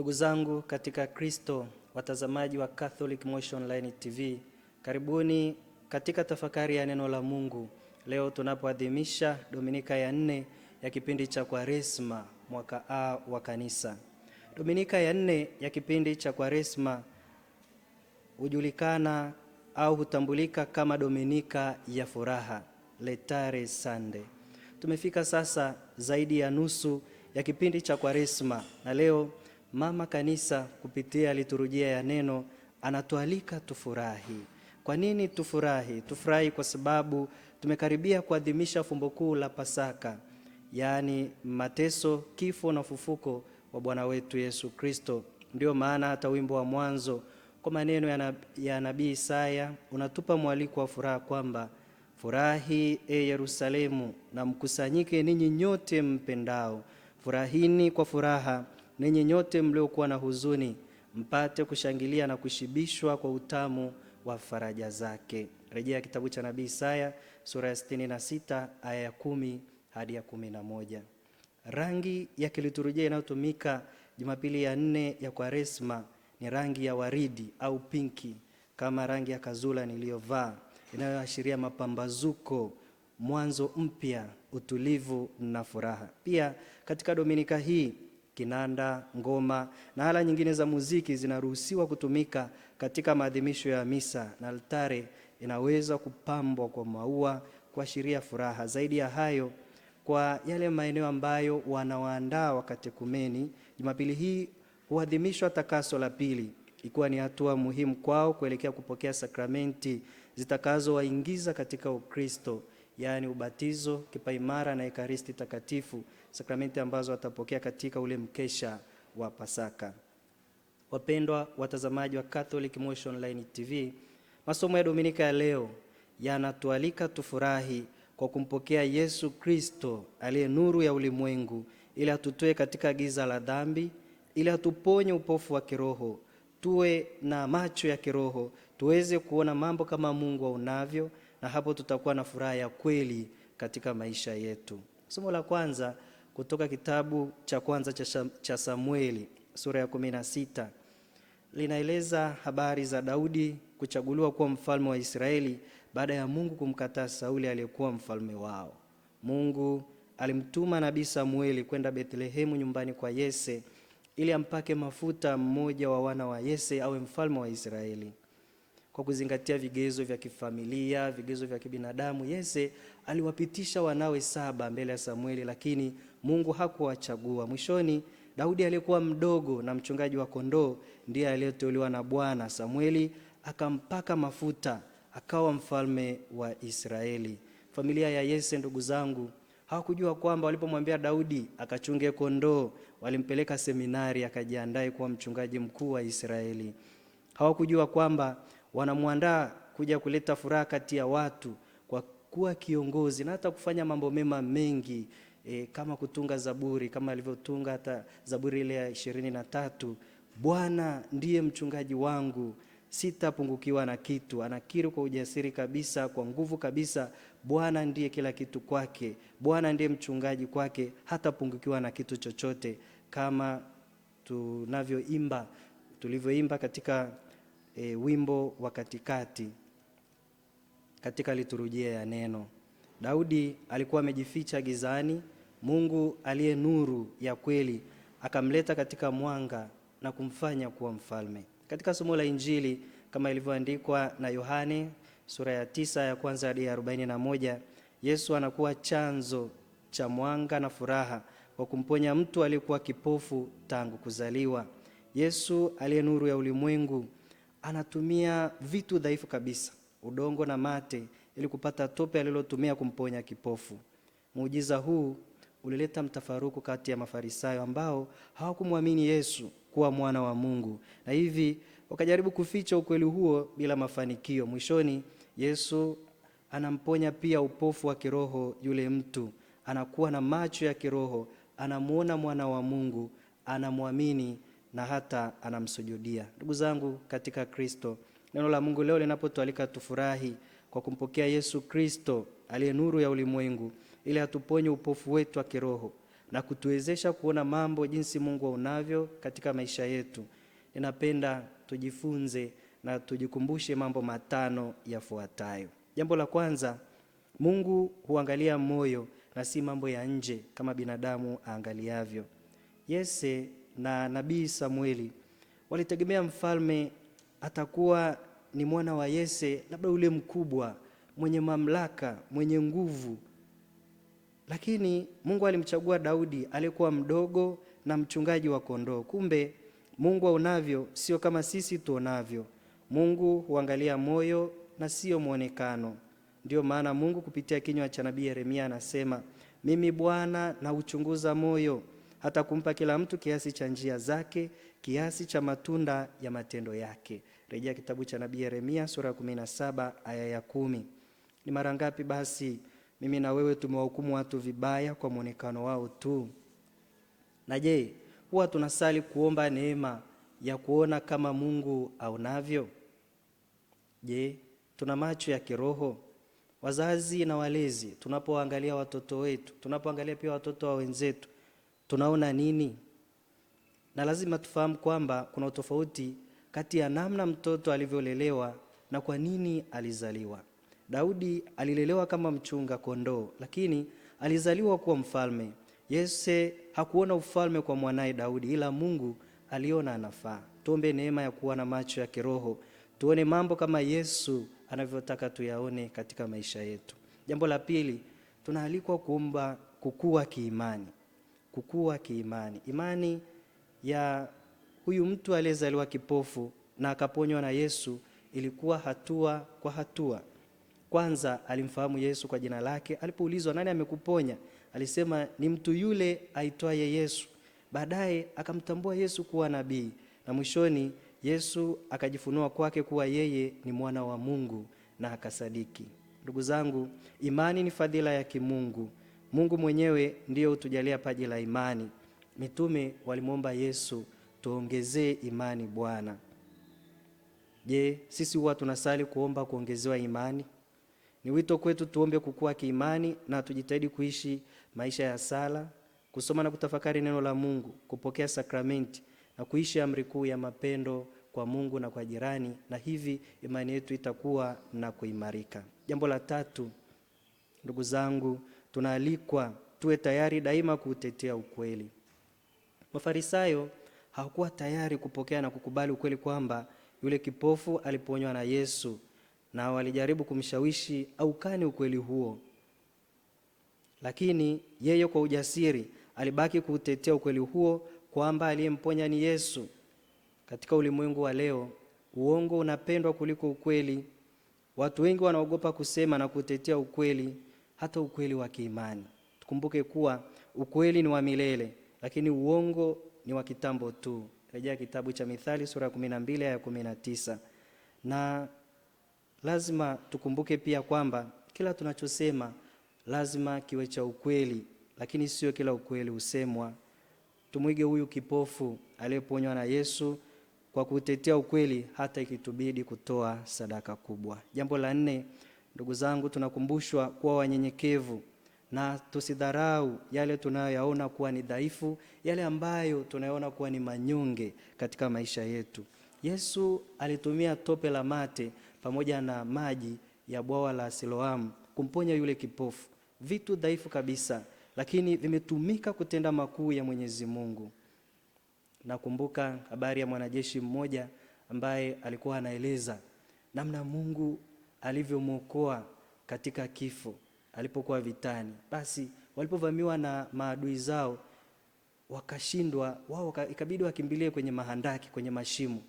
Ndugu zangu katika Kristo, watazamaji wa Catholic Motion Online TV, karibuni katika tafakari ya neno la Mungu. Leo tunapoadhimisha Dominika ya 4 ya kipindi cha Kwaresma, mwaka A wa Kanisa. Dominika ya 4 ya kipindi cha Kwaresma hujulikana au hutambulika kama Dominika ya furaha, Laetare Sunday. Tumefika sasa zaidi ya nusu ya kipindi cha Kwaresma, na leo Mama Kanisa kupitia liturujia ya neno anatualika tufurahi. Kwa nini tufurahi? Tufurahi kwa sababu tumekaribia kuadhimisha fumbo kuu la Pasaka, yaani mateso, kifo na ufufuko wa Bwana wetu Yesu Kristo. Ndio maana hata wimbo wa mwanzo kwa maneno ya nabii Isaya unatupa mwaliko wa furaha kwamba furahi e Yerusalemu, na mkusanyike ninyi nyote mpendao. Furahini kwa furaha ninyi nyote mliokuwa na huzuni, mpate kushangilia na kushibishwa kwa utamu wa faraja zake. Rejea kitabu cha nabii Isaya sura ya 66 aya ya 10 hadi ya 11. Rangi ya kiliturujia inayotumika Jumapili ya 4 ya Kwaresma ni rangi ya waridi au pinki, kama rangi ya kazula niliyovaa, inayoashiria mapambazuko, mwanzo mpya, utulivu na furaha. Pia katika Dominika hii kinanda, ngoma na ala nyingine za muziki zinaruhusiwa kutumika katika maadhimisho ya misa, na altare inaweza kupambwa kwa maua kuashiria furaha. Zaidi ya hayo, kwa yale maeneo ambayo wanawaandaa wakatekumeni, Jumapili hii huadhimishwa takaso la pili, ikiwa ni hatua muhimu kwao kuelekea kupokea sakramenti zitakazowaingiza katika Ukristo, yaani ubatizo, kipaimara na ekaristi takatifu, sakramenti ambazo watapokea katika ule mkesha wa Pasaka. Wapendwa watazamaji wa Catholic Motion Online TV, masomo ya Dominika ya leo yanatualika tufurahi kwa kumpokea Yesu Kristo aliye nuru ya ulimwengu, ili atutoe katika giza la dhambi, ili atuponye upofu wa kiroho, tuwe na macho ya kiroho, tuweze kuona mambo kama Mungu aonavyo, na hapo tutakuwa na furaha ya kweli katika maisha yetu. Somo la kwanza kutoka kitabu cha kwanza cha Samueli sura ya 16 linaeleza habari za Daudi kuchaguliwa kuwa mfalme wa Israeli baada ya Mungu kumkataa Sauli aliyekuwa mfalme wao. Mungu alimtuma nabii Samueli kwenda Bethlehemu nyumbani kwa Yese ili ampake mafuta mmoja wa wana wa Yese awe mfalme wa Israeli. Kwa kuzingatia vigezo vya kifamilia, vigezo vya kibinadamu, Yese aliwapitisha wanawe 7 mbele ya Samueli, lakini Mungu hakuwachagua. Mwishoni, Daudi aliyekuwa mdogo na mchungaji wa kondoo ndiye aliyeteuliwa na Bwana. Samueli akampaka mafuta akawa mfalme wa Israeli. Familia ya Yese, ndugu zangu, hawakujua kwamba walipomwambia Daudi akachunge kondoo, walimpeleka seminari akajiandae kuwa mchungaji mkuu wa Israeli. Hawakujua kwamba wanamwandaa kuja kuleta furaha kati ya watu kwa kuwa kiongozi na hata kufanya mambo mema mengi, kama kutunga zaburi, kama alivyotunga hata zaburi ile ya 23, Bwana ndiye mchungaji wangu, sitapungukiwa na kitu. Anakiri kwa ujasiri kabisa, kwa nguvu kabisa, Bwana ndiye kila kitu kwake, Bwana ndiye mchungaji kwake, hatapungukiwa na kitu chochote, kama tulivyoimba katika wimbo wa katikati katika liturujia ya neno. Daudi alikuwa amejificha gizani, Mungu aliye nuru ya kweli akamleta katika mwanga na kumfanya kuwa mfalme. Katika somo la Injili kama ilivyoandikwa na Yohane sura ya 9 ya kwanza hadi 41, Yesu anakuwa chanzo cha mwanga na furaha kwa kumponya mtu aliyekuwa kipofu tangu kuzaliwa. Yesu aliye nuru ya ulimwengu anatumia vitu dhaifu kabisa, udongo na mate, ili kupata tope alilotumia kumponya kipofu. Muujiza huu ulileta mtafaruku kati ya Mafarisayo ambao hawakumwamini Yesu kuwa mwana wa Mungu, na hivi wakajaribu kuficha ukweli huo bila mafanikio. Mwishoni, Yesu anamponya pia upofu wa kiroho yule mtu, anakuwa na macho ya kiroho, anamuona mwana wa Mungu, anamwamini na hata anamsujudia. Ndugu zangu katika Kristo, neno la Mungu leo linapotualika tufurahi kwa kumpokea Yesu Kristo aliye nuru ya ulimwengu, ili atuponye upofu wetu wa kiroho, na kutuwezesha kuona mambo jinsi Mungu aonavyo katika maisha yetu. Ninapenda tujifunze na tujikumbushe mambo matano yafuatayo. Jambo la kwanza, Mungu huangalia moyo na si mambo ya nje kama binadamu aangaliavyo. Yese na nabii Samueli walitegemea mfalme atakuwa ni mwana wa Yese, labda ule mkubwa, mwenye mamlaka, mwenye nguvu. Lakini Mungu alimchagua Daudi aliyekuwa mdogo na mchungaji wa kondoo. Kumbe Mungu aonavyo sio kama sisi tuonavyo. Mungu huangalia moyo na sio muonekano. Ndio maana Mungu kupitia kinywa cha nabii Yeremia anasema, mimi Bwana na uchunguza moyo, hata kumpa kila mtu kiasi cha njia zake, kiasi cha matunda ya matendo yake. Rejea kitabu cha nabii Yeremia sura 17 aya ya 10. Ni mara ngapi basi mimi na wewe tumewahukumu watu vibaya kwa muonekano wao tu? Na je, huwa tunasali kuomba neema ya kuona kama Mungu aonavyo? Je, tuna macho ya kiroho? Wazazi na walezi, tunapoangalia watoto wetu, tunapoangalia pia watoto wa wenzetu, tunaona nini? Na lazima tufahamu kwamba kuna utofauti kati ya namna mtoto alivyolelewa na kwa nini alizaliwa. Daudi alilelewa kama mchunga kondoo, lakini alizaliwa kuwa mfalme. Yese hakuona ufalme kwa mwanae Daudi, ila Mungu aliona anafaa. Tuombe neema ya kuwa na macho ya kiroho, tuone mambo kama Yesu anavyotaka tuyaone katika maisha yetu. Jambo la pili, tunaalikwa kuomba kukua kiimani. Kukua kiimani. Imani ya huyu mtu aliyezaliwa kipofu na akaponywa na Yesu ilikuwa hatua kwa hatua. Kwanza alimfahamu Yesu kwa jina lake. Alipoulizwa nani amekuponya, alisema ni mtu yule aitwaye Yesu. Baadaye akamtambua Yesu kuwa nabii, na mwishoni Yesu akajifunua kwake kuwa yeye ni mwana wa Mungu na akasadiki. Ndugu zangu, imani ni fadhila ya kimungu. Mungu mwenyewe ndiye hutujalia paji la imani. Mitume walimwomba Yesu, tuongezee imani Bwana. Je, sisi huwa tunasali kuomba kuongezewa imani? Ni wito kwetu tuombe kukua kiimani na tujitahidi kuishi maisha ya sala, kusoma na kutafakari neno la Mungu, kupokea sakramenti na kuishi amri kuu ya mapendo kwa Mungu na kwa jirani, na hivi imani yetu itakuwa na kuimarika. Jambo la tatu, ndugu zangu, tunaalikwa tuwe tayari daima kutetea ukweli. Mafarisayo hawakuwa tayari kupokea na kukubali ukweli kwamba yule kipofu aliponywa na Yesu, na walijaribu kumshawishi aukane ukweli huo. Lakini yeye kwa ujasiri alibaki kutetea ukweli huo kwamba aliyemponya ni Yesu. Katika ulimwengu wa leo, uongo unapendwa kuliko ukweli. Watu wengi wanaogopa kusema na kutetea ukweli, hata ukweli wa kiimani. Tukumbuke kuwa ukweli ni wa milele, lakini uongo ni wa kitambo tu. Rejea kitabu cha Mithali sura 12 aya 19. Na lazima tukumbuke pia kwamba kila tunachosema lazima kiwe cha ukweli, lakini sio kila ukweli usemwa. Tumwige huyu kipofu aliyeponywa na Yesu kwa kutetea ukweli hata ikitubidi kutoa sadaka kubwa. Jambo la 4, ndugu zangu, tunakumbushwa kuwa wanyenyekevu na tusidharau yale tunayoyaona kuwa ni dhaifu, yale ambayo tunayaona kuwa ni manyonge katika maisha yetu. Yesu alitumia tope la mate pamoja na maji ya bwawa la Siloamu kumponya yule kipofu. Vitu dhaifu kabisa, lakini vimetumika kutenda makuu ya Mwenyezi Mungu. Nakumbuka habari ya mwanajeshi mmoja ambaye alikuwa anaeleza namna Mungu alivyomwokoa katika kifo alipokuwa vitani. Basi walipovamiwa na maadui zao wakashindwa, wao ikabidi wakimbilie kwenye mahandaki, kwenye mashimo.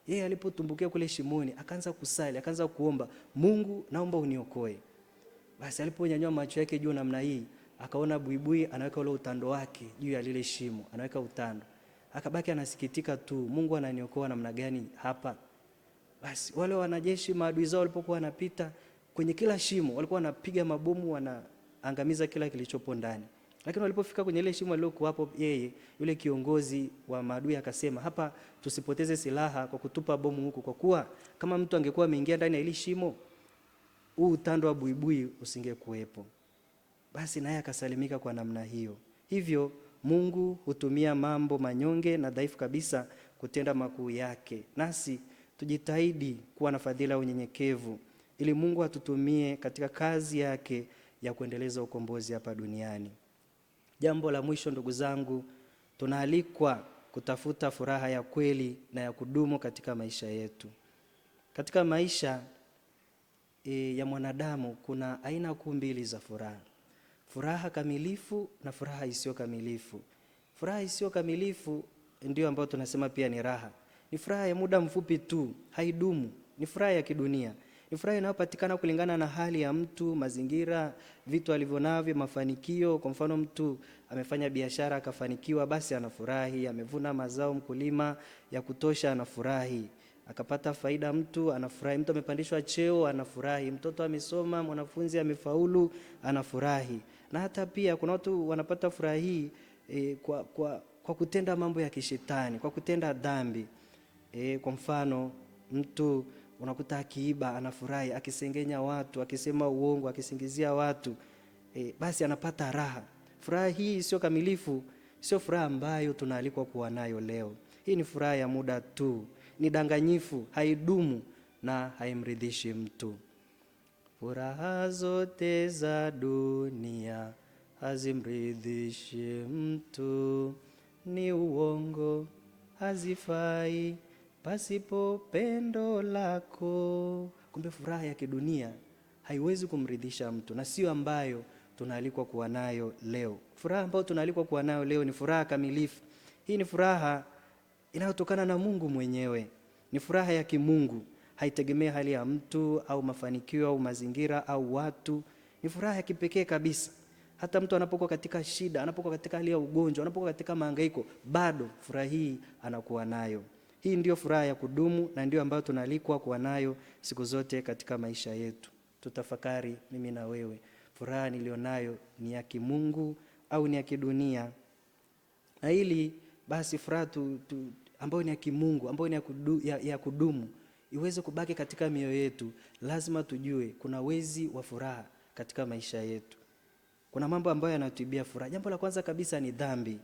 Yeye alipotumbukia kule shimoni akaanza kusali, akaanza kuomba, Mungu naomba uniokoe. Basi aliponyanyua macho yake juu namna hii, akaona buibui anaweka ule utando wake juu ya lile shimo, anaweka utando. Akabaki anasikitika tu, Mungu ananiokoa namna gani hapa? Basi wale wanajeshi maadui zao walipokuwa wanapita kwenye kila shimo, walikuwa wanapiga mabomu, wanaangamiza kila kilichopo ndani. Lakini walipofika kwenye ile shimo alilokuwa hapo yeye, yule kiongozi wa maadui akasema, hapa tusipoteze silaha kwa kutupa bomu huku, kwa kuwa kama mtu angekuwa ameingia ndani ya ile shimo, huu utando wa buibui usingekuwepo. Basi naye akasalimika kwa namna hiyo. Hivyo Mungu hutumia mambo manyonge na dhaifu kabisa kutenda makuu yake. Nasi tujitahidi kuwa na fadhila ya unyenyekevu ili Mungu atutumie katika kazi yake ya kuendeleza ukombozi hapa duniani. Jambo la mwisho, ndugu zangu, tunaalikwa kutafuta furaha ya kweli na ya kudumu katika maisha yetu. Katika maisha ya mwanadamu kuna aina kuu mbili za furaha. Furaha kamilifu na furaha isiyo kamilifu. Furaha isiyo kamilifu ndio ambayo tunasema pia ni raha. Ni furaha ya muda mfupi tu, haidumu. Ni furaha ya kidunia. Ni furaha inayopatikana kulingana na hali ya mtu, mazingira, vitu alivyonavyo, mafanikio. Kwa mfano, mtu amefanya biashara akafanikiwa, basi anafurahi. Amevuna mazao mkulima ya kutosha, anafurahi. Akapata faida, mtu anafurahi. Mtu amepandishwa cheo, anafurahi. Mtoto amesoma, mwanafunzi amefaulu, anafurahi. Na hata pia kuna watu wanapata furaha hii kwa kutenda mambo ya kishetani, kwa kutenda dhambi. Kwa mfano, mtu unakuta akiiba anafurahi, akisengenya watu, akisema uongo, akisingizia watu, basi anapata raha. Furaha hii sio kamilifu, sio furaha ambayo tunaalikwa kuwa nayo leo. Hii ni furaha ya muda tu, ni danganyifu, haidumu na haimridhishi mtu. Furaha zote za dunia hazimridhishi mtu, ni uongo, hazifai pasipo pendo lako. Kumbe furaha ya kidunia haiwezi kumridhisha mtu na sio ambayo tunaalikwa kuwa nayo leo. Furaha ambayo tunaalikwa kuwa nayo leo ni furaha kamilifu. Hii ni furaha inayotokana na Mungu mwenyewe. Ni furaha ya kimungu, haitegemea hali ya mtu au mafanikio au mazingira au watu. Ni furaha ya kipekee kabisa. Hata mtu anapokuwa katika shida, anapokuwa katika hali ya ugonjwa, anapokuwa katika mahangaiko, bado furaha hii anakuwa nayo. Hii ndio furaha ya kudumu na ndio ambayo tunaalikwa kuwa nayo siku zote katika maisha yetu. Tutafakari mimi na wewe, furaha nilionayo ni ya kimungu au ni ya kidunia? Na ili basi furaha ambayo ni ya kimungu, ambayo ni ya kudumu, iweze kubaki katika mioyo yetu, lazima tujue kuna wezi wa furaha katika maisha yetu. Kuna mambo ambayo yanatuibia furaha. Jambo la kwanza kabisa ni dhambi.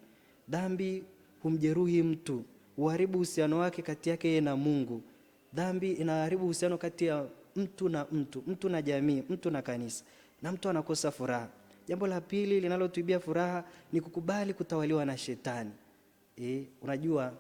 Dhambi humjeruhi mtu, huharibu uhusiano wake kati yake yeye na Mungu. Dhambi inaharibu uhusiano kati ya mtu na mtu, mtu na jamii, mtu na kanisa, na mtu anakosa furaha. Jambo la pili linalotuibia furaha ni kukubali kutawaliwa na shetani. Unajua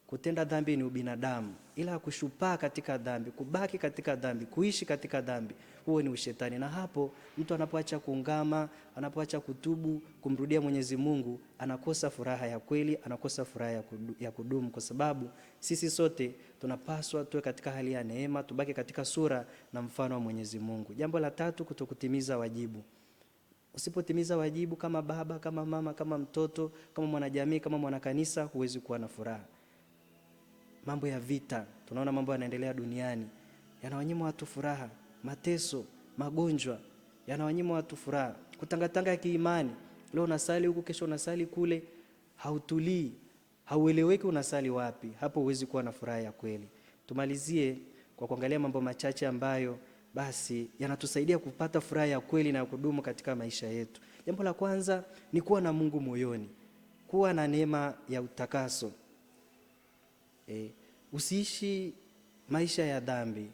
kutenda dhambi ni ubinadamu, ila kushupaa katika dhambi, kubaki katika dhambi, kuishi katika dhambi, huo ni ushetani. Na hapo mtu anapoacha kuungama, anapoacha kutubu, kumrudia Mwenyezi Mungu, anakosa furaha ya kweli, anakosa furaha ya kudumu, kwa sababu sisi sote tunapaswa tuwe katika hali ya neema, tubaki katika sura na mfano wa Mwenyezi Mungu. Jambo la tatu, kutokutimiza wajibu. Usipotimiza wajibu kama baba, kama mama, kama mtoto, kama mwanajamii, kama mwanakanisa, huwezi kuwa na furaha. Mambo ya vita, tunaona mambo yanaendelea duniani, yanawanyima watu furaha. Mateso, magonjwa yanawanyima watu furaha. Kutangatanga ya kiimani, leo unasali huku, kesho unasali kule, hautulii, haueleweki unasali wapi. Hapo huwezi kuwa na furaha ya kweli. Tumalizie kwa kuangalia mambo machache ambayo basi yanatusaidia kupata furaha ya kweli na ya kudumu katika maisha yetu. Jambo la kwanza ni kuwa na Mungu moyoni, kuwa na neema ya utakaso. Usiishi maisha ya dhambi.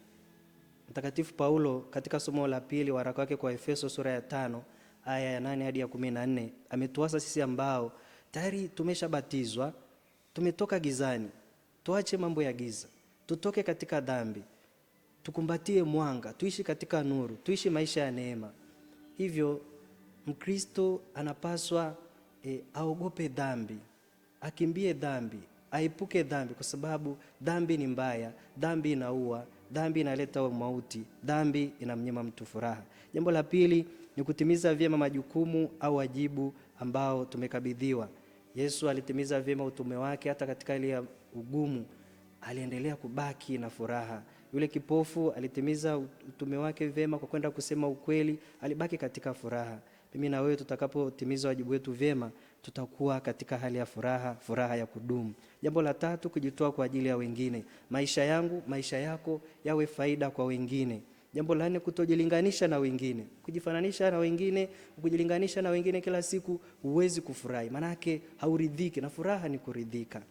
Mtakatifu Paulo katika somo la pili waraka wake kwa Efeso sura ya 5 aya ya 8 hadi ya 14 ametuasa sisi ambao tayari tumeshabatizwa, tumetoka gizani, tuache mambo ya giza, tutoke katika dhambi, tukumbatie mwanga, tuishi katika nuru, tuishi maisha ya neema. Hivyo Mkristo anapaswa aogope dhambi, akimbie dhambi, aipuke dhambi, kwa sababu dhambi ni mbaya, dhambi inaua, dhambi inaleta mauti, dhambi inamnyima mtu furaha. Jambo la pili ni kutimiza vyema majukumu au wajibu ambao tumekabidhiwa. Yesu alitimiza vyema utume wake, hata katika hali ya ugumu aliendelea kubaki na furaha. Yule kipofu alitimiza utume wake vyema kwa kwenda kusema ukweli, alibaki katika furaha. Mimi na wewe tutakapotimiza wajibu wetu vyema, tutakuwa katika hali ya furaha, furaha ya kudumu. Jambo la tatu, kujitoa kwa ajili ya wengine. Maisha yangu, maisha yako yawe faida kwa wengine. Jambo la 4, kutojilinganisha na wengine. Kujifananisha na wengine, kujilinganisha na wengine kila siku, huwezi kufurahi. Maana yake hauridhiki, na furaha ni kuridhika.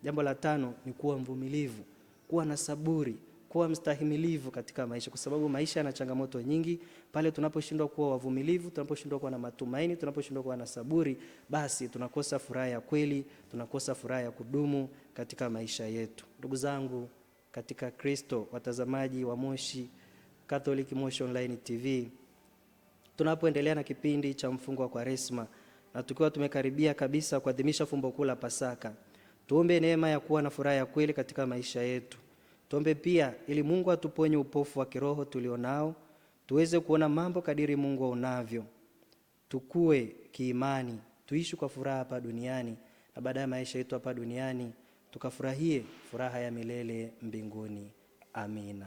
Jambo la 5 ni kuwa mvumilivu, kuwa na saburi, kuwa mstahimilivu katika maisha, kwa sababu maisha yana changamoto nyingi. Pale tunaposhindwa kuwa wavumilivu, tunaposhindwa kuwa na matumaini, tunaposhindwa kuwa na saburi, basi tunakosa furaha ya kweli, tunakosa furaha ya kudumu katika maisha yetu. Ndugu zangu katika Kristo, watazamaji wa Moshi Catholic Moshi Online TV, tunapoendelea na kipindi cha mfungo wa Kwaresma na tukiwa tumekaribia kabisa kuadhimisha fumbo kuu la Pasaka, tuombe neema ya kuwa na furaha ya kweli katika maisha yetu. Tuombe pia ili Mungu atuponye upofu wa kiroho tulionao, tuweze kuona mambo kadiri Mungu aonavyo. Tukue kiimani, tuishi kwa furaha hapa duniani, na baada ya maisha yetu hapa duniani tukafurahie furaha ya milele mbinguni. Amina.